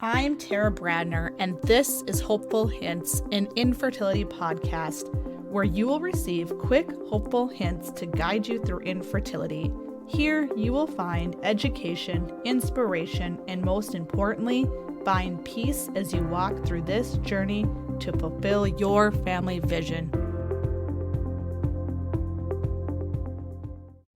I'm Tara Brandner, and this is Hopeful Hints, an infertility podcast where you will receive quick, hopeful hints to guide you through infertility. Here, you will find education, inspiration, and most importantly, find peace as you walk through this journey to fulfill your family vision.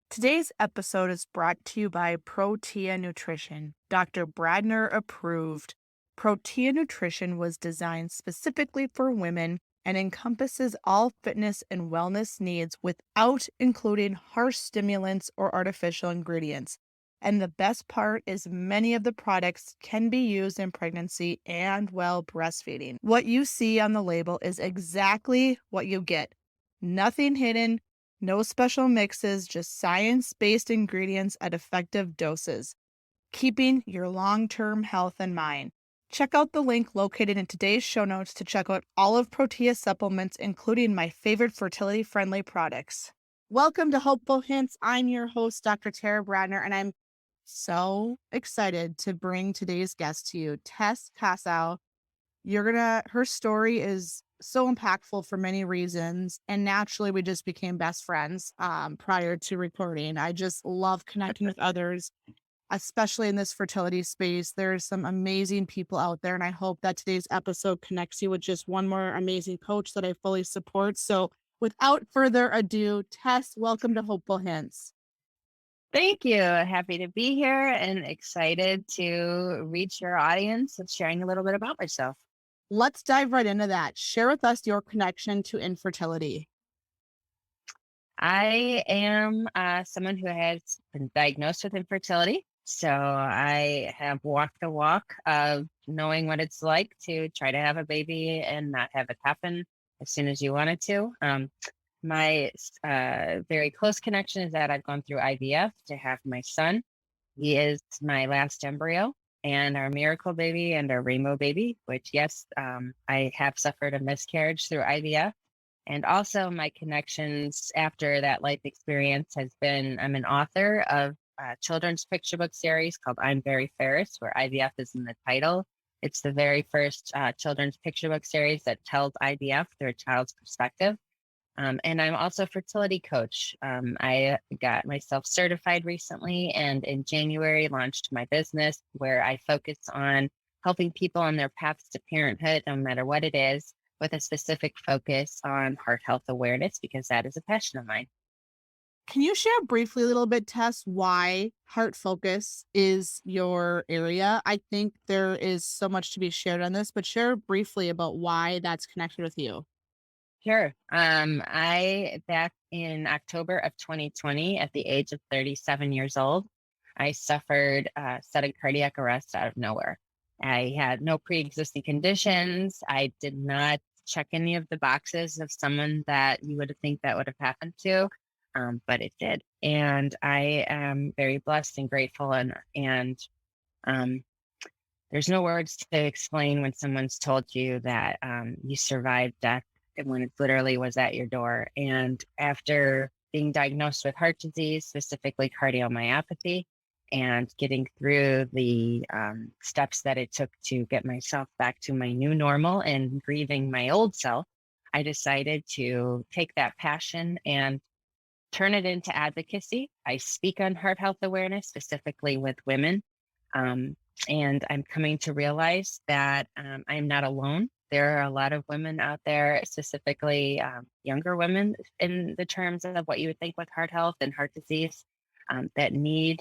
Today's episode is brought to you by Protea Nutrition, Dr. Brandner approved. Protea Nutrition was designed specifically for women and encompasses all fitness and wellness needs without including harsh stimulants or artificial ingredients. And the best part is many of the products can be used in pregnancy and while breastfeeding. What you see on the label is exactly what you get. Nothing hidden. No special mixes, just science-based ingredients at effective doses, keeping your long-term health in mind. Check out the link located in today's show notes to check out all of Protea's supplements, including my favorite fertility-friendly products. Welcome to Hopeful Hints. I'm your host, Dr. Tara Brandner, and I'm so excited to bring today's guest to you, Tess Kossow. Her story is so impactful for many reasons. And naturally, we just became best friends prior to recording. I just love connecting with others, especially in this fertility space. There's some amazing people out there. And I hope that today's episode connects you with just one more amazing coach that I fully support. So without further ado, Tess, welcome to Hopeful Hints. Thank you. Happy to be here and excited to reach your audience and sharing a little bit about myself. Let's dive right into that. Share with us your connection to infertility. I am someone who has been diagnosed with infertility. So I have walked the walk of knowing what it's like to try to have a baby and not have it happen as soon as you want it to. My very close connection is that I've gone through IVF to have my son. He is my last embryo and our miracle baby and our rainbow baby, which, yes, I have suffered a miscarriage through IVF. And also my connections after that life experience has been, I'm an author of a children's picture book series called I'm Very Ferris, where IVF is in the title. It's the very first children's picture book series that tells IVF through a child's perspective. And I'm also a fertility coach. I got myself certified recently and in January launched my business where I focus on helping people on their paths to parenthood, no matter what it is, with a specific focus on heart health awareness, because that is a passion of mine. Can you share briefly a little bit, Tess, why heart focus is your area? I think there is so much to be shared on this, but share briefly about why that's connected with you. Sure. I, back in October of 2020, at the age of 37 years old, I suffered sudden cardiac arrest out of nowhere. I had no pre-existing conditions. I did not check any of the boxes of someone that you would think that would have happened to, but it did. And I am very blessed and grateful. And there's no words to explain when someone's told you that you survived death when it literally was at your door. And after being diagnosed with heart disease, specifically cardiomyopathy, and getting through the steps that it took to get myself back to my new normal and grieving my old self, I decided to take that passion and turn it into advocacy. I speak on heart health awareness, specifically with women. And I'm coming to realize that I'm not alone. There are a lot of women out there, specifically younger women in the terms of what you would think with heart health and heart disease, that need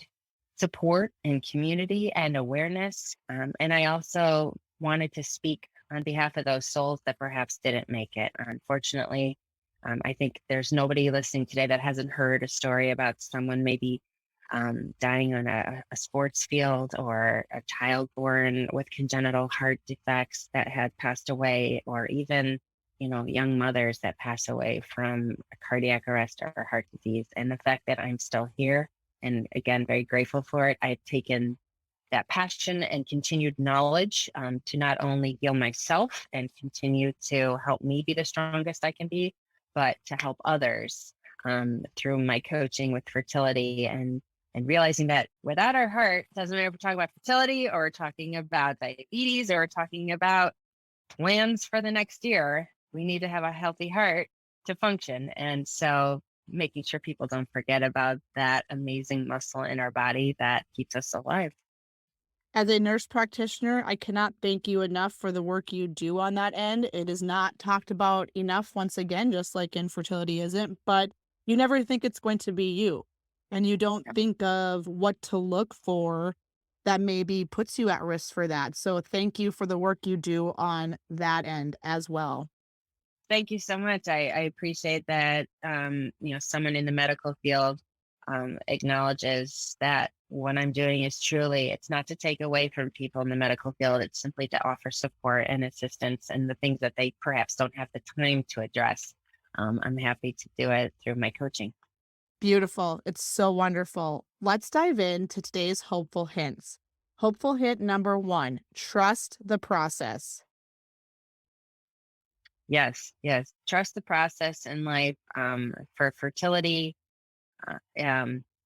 support and community and awareness. And I also wanted to speak on behalf of those souls that perhaps didn't make it. Unfortunately, I think there's nobody listening today that hasn't heard a story about someone maybe dying on a sports field, or a child born with congenital heart defects that had passed away, or even, young mothers that pass away from a cardiac arrest or heart disease. And the fact that I'm still here, and again, very grateful for it, I've taken that passion and continued knowledge to not only heal myself and continue to help me be the strongest I can be, but to help others through my coaching with fertility and and realizing that without our heart, doesn't matter if we're talking about fertility or we're talking about diabetes or we're talking about plans for the next year, we need to have a healthy heart to function. And so making sure people don't forget about that amazing muscle in our body that keeps us alive. As a nurse practitioner, I cannot thank you enough for the work you do on that end. It is not talked about enough, once again, just like infertility isn't, but you never think it's going to be you. And you don't think of what to look for that maybe puts you at risk for that. So thank you for the work you do on that end as well. Thank you so much. I appreciate that. Someone in the medical field acknowledges that what I'm doing is truly, it's not to take away from people in the medical field. It's simply to offer support and assistance and the things that they perhaps don't have the time to address. I'm happy to do it through my coaching. Beautiful. It's so wonderful. Let's dive into today's hopeful hints. Hopeful hint number one, trust the process. Yes, yes. Trust the process in life for fertility,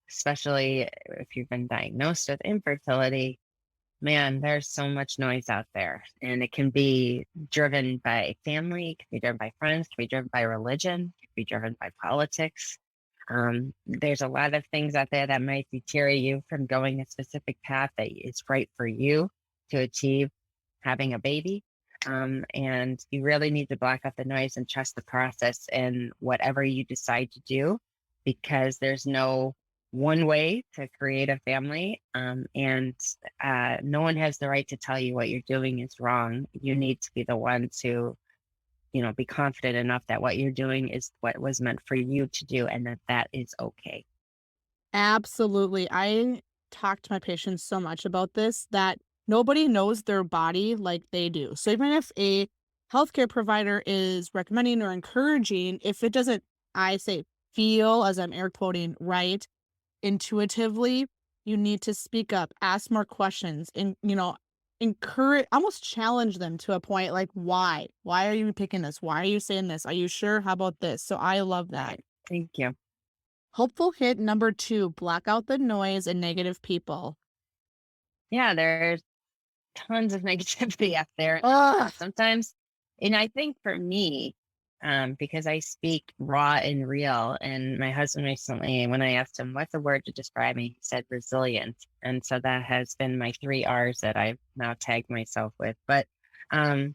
especially if you've been diagnosed with infertility. Man, there's so much noise out there, and it can be driven by family, it can be driven by friends, it can be driven by religion, it can be driven by politics. There's a lot of things out there that might deter you from going a specific path that is right for you to achieve having a baby. And you really need to block out the noise and trust the process in whatever you decide to do, because there's no one way to create a family. And no one has the right to tell you what you're doing is wrong. You need to be the one to, be confident enough that what you're doing is what was meant for you to do and that that is okay. Absolutely. I talk to my patients so much about this that nobody knows their body like they do. So even if a healthcare provider is recommending or encouraging, if it doesn't, I say, feel, as I'm air quoting, right, intuitively, you need to speak up, ask more questions, and, encourage, almost challenge them to a point like, why? Why are you picking this? Why are you saying this? Are you sure? How about this? So I love that. Thank you. Hopeful hit number two, block out the noise and negative people. Yeah, there's tons of negativity out there. Ugh. Sometimes, and I think for me, because I speak raw and real, and my husband recently, when I asked him what's a word to describe me, he said resilient. And so that has been my three R's that I've now tagged myself with. But um,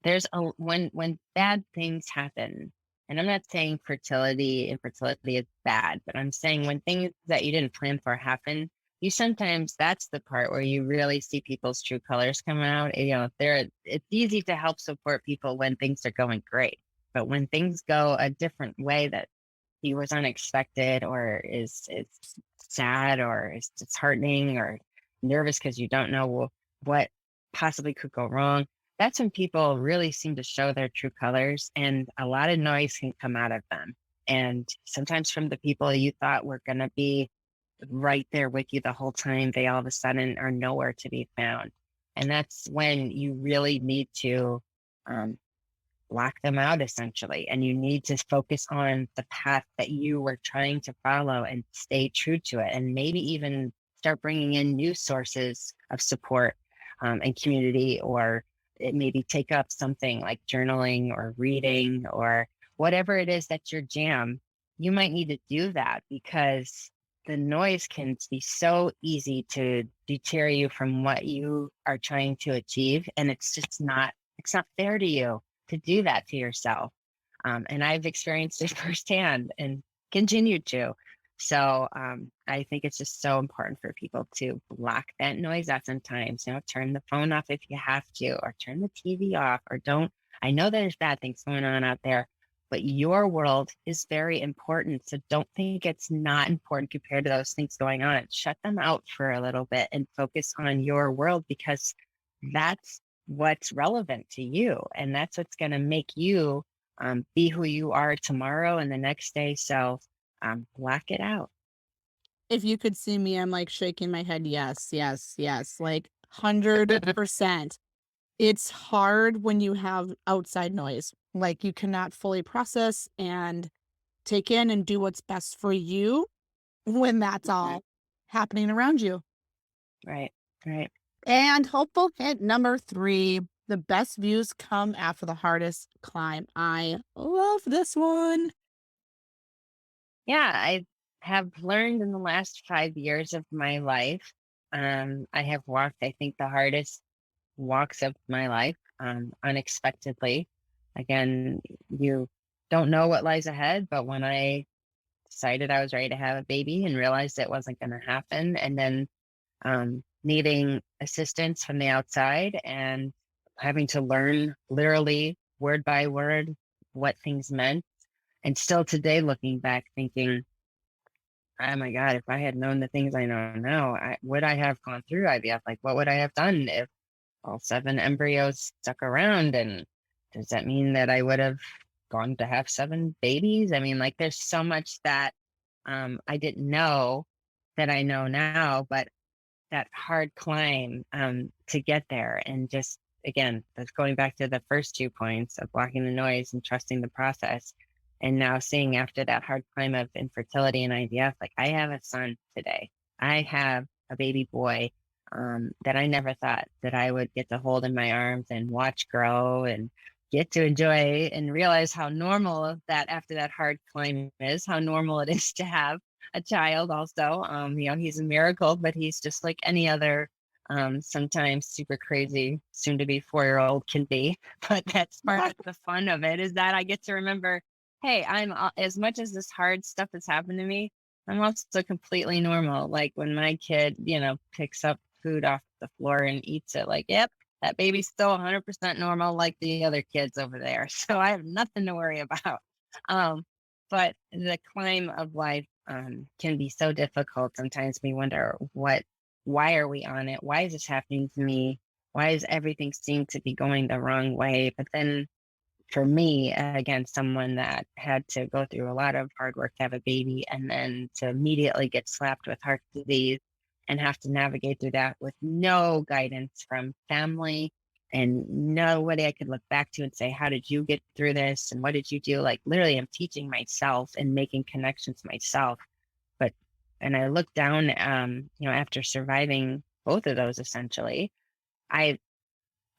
there's a when bad things happen, and I'm not saying infertility is bad, but I'm saying when things that you didn't plan for happen, you sometimes, that's the part where you really see people's true colors come out. It's easy to help support people when things are going great, but when things go a different way that he was unexpected, or is sad, or is disheartening, or nervous because you don't know what possibly could go wrong, that's when people really seem to show their true colors, and a lot of noise can come out of them. And sometimes from the people you thought were going to be right there with you the whole time, they all of a sudden are nowhere to be found. And that's when you really need to um, block them out, essentially. And you need to focus on the path that you were trying to follow and stay true to it. And maybe even start bringing in new sources of support and community, or it maybe take up something like journaling or reading or whatever it is that's your jam. You might need to do that, because the noise can be so easy to deter you from what you are trying to achieve. And it's not fair to you to do that to yourself. And I've experienced it firsthand and continue to. So I think it's just so important for people to block that noise out sometimes. Turn the phone off if you have to, or turn the TV off, or don't. I know there's bad things going on out there, but your world is very important. So don't think it's not important compared to those things going on. Shut them out for a little bit and focus on your world, because that's what's relevant to you. And that's what's going to make you be who you are tomorrow and the next day. So block it out. If you could see me, I'm like shaking my head. Yes, yes, yes. Like 100%. It's hard when you have outside noise. Like you cannot fully process and take in and do what's best for you when that's all happening around you. Right. Right. And hopeful hint number 3, the best views come after the hardest climb. I love this one. Yeah, I have learned in the last 5 years of my life. I have walked, I think, the hardest walks of my life, unexpectedly. Again, you don't know what lies ahead, but when I decided I was ready to have a baby and realized it wasn't going to happen, and then needing assistance from the outside and having to learn literally word by word what things meant. And still today, looking back, thinking, oh my God, if I had known the things I know now, would I have gone through IVF? Like, what would I have done if all 7 embryos stuck around? And does that mean that I would have gone to have 7 babies? I mean, like, there's so much that I didn't know that I know now, but that hard climb to get there. And just, again, that's going back to the first 2 points of blocking the noise and trusting the process. And now seeing after that hard climb of infertility and IVF, like, I have a son today. I have a baby boy that I never thought that I would get to hold in my arms and watch grow and get to enjoy and realize how normal that after that hard climb is, how normal it is to have a child also. He's a miracle, but he's just like any other sometimes super crazy soon to be 4-year-old can be. But that's part of the fun of it, is that I get to remember, hey, as much as this hard stuff has happened to me, I'm also completely normal. Like when my kid, picks up food off the floor and eats it, like, yep, that baby's still 100% normal like the other kids over there. So I have nothing to worry about. But the climb of life can be so difficult. Sometimes we wonder, why are we on it? Why is this happening to me? Why does everything seem to be going the wrong way? But then for me, again, someone that had to go through a lot of hard work to have a baby and then to immediately get slapped with heart disease and have to navigate through that with no guidance from family and nobody I could look back to and say, how did you get through this? And what did you do? Like, literally, I'm teaching myself and making connections myself. And I look down, after surviving both of those, essentially, I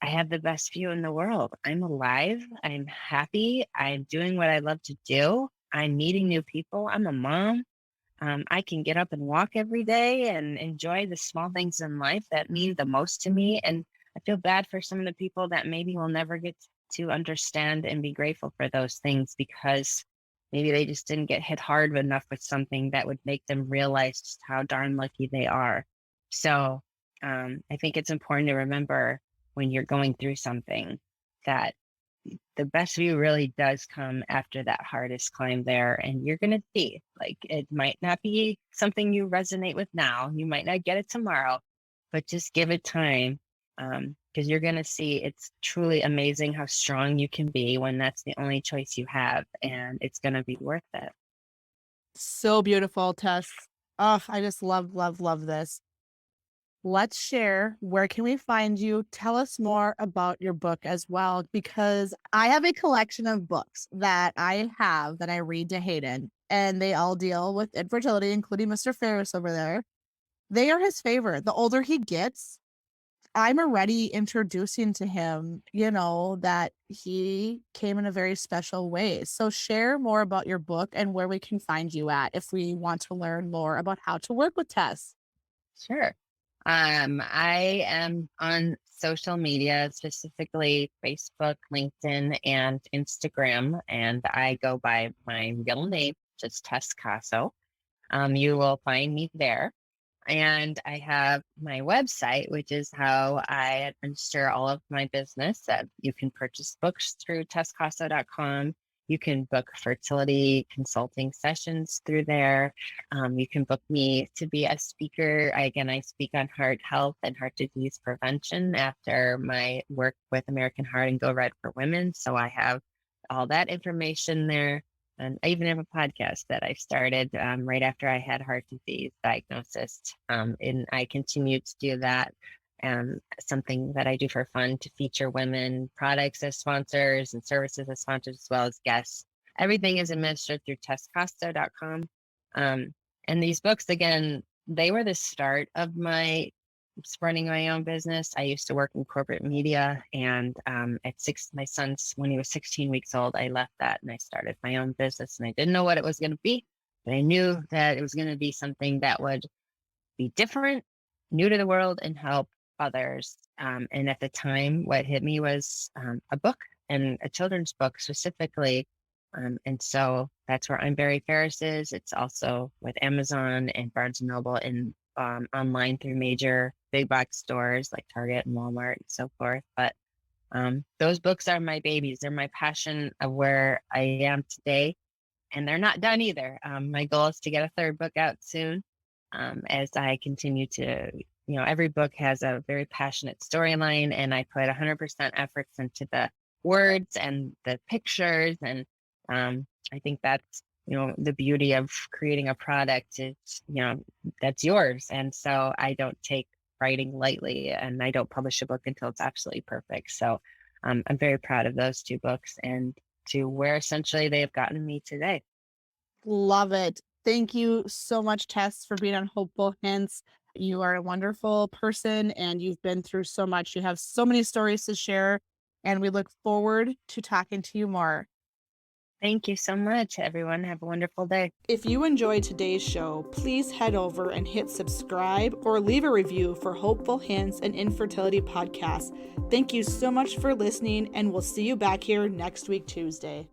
I have the best view in the world. I'm alive. I'm happy. I'm doing what I love to do. I'm meeting new people. I'm a mom. I can get up and walk every day and enjoy the small things in life that mean the most to me. And I feel bad for some of the people that maybe will never get to understand and be grateful for those things because maybe they just didn't get hit hard enough with something that would make them realize just how darn lucky they are. So I think it's important to remember when you're going through something that the best view really does come after that hardest climb there. And you're going to see, like, it might not be something you resonate with now. You might not get it tomorrow, but just give it time. Because you're going to see it's truly amazing how strong you can be when that's the only choice you have. And it's going to be worth it. So beautiful, Tess. Oh, I just love, love, love this. Let's share. Where can we find you? Tell us more about your book as well, because I have a collection of books that I read to Hayden, and they all deal with infertility, including Mr. Ferris over there. They are his favorite. The older he gets, I'm already introducing to him, that he came in a very special way. So share more about your book and where we can find you at if we want to learn more about how to work with Tess. Sure. I am on social media, specifically Facebook, LinkedIn, and Instagram, and I go by my real name, just Tess Kossow. You will find me there. And I have my website, which is how I administer all of my business. You can purchase books through tesskossow.com. You can book fertility consulting sessions through there. You can book me to be a speaker. I speak on heart health and heart disease prevention after my work with American Heart and Go Red for Women. So I have all that information there. And I even have a podcast that I started right after I had heart disease diagnosis. And I continue to do that. Something that I do for fun to feature women products as sponsors and services as sponsors, as well as guests. Everything is administered through tesskossow.com. And these books, again, they were the start of my running my own business. I used to work in corporate media, and my son's, when he was 16 weeks old, I left that and I started my own business. And I didn't know what it was going to be, but I knew that it was going to be something that would be different, new to the world, and help others. And at the time, what hit me was a book, and a children's book specifically. And so that's where I'm Very Ferris is. It's also with Amazon and Barnes and Noble, and online through major big box stores like Target and Walmart and so forth. But those books are my babies. They're my passion of where I am today. And they're not done either. My goal is to get a third book out soon, as I continue to, every book has a very passionate storyline, and I put 100% efforts into the words and the pictures. And I think that's, the beauty of creating a product is, that's yours. And so I don't take writing lightly, and I don't publish a book until it's absolutely perfect. So I'm very proud of those two books, and to where essentially they have gotten me today. Love it. Thank you so much, Tess, for being on Hopeful Hints. You are a wonderful person and you've been through so much. You have so many stories to share, and we look forward to talking to you more. Thank you so much, everyone. Have a wonderful day. If you enjoyed today's show, please head over and hit subscribe or leave a review for Hopeful Hints and Infertility Podcast. Thank you so much for listening, and we'll see you back here next week, Tuesday.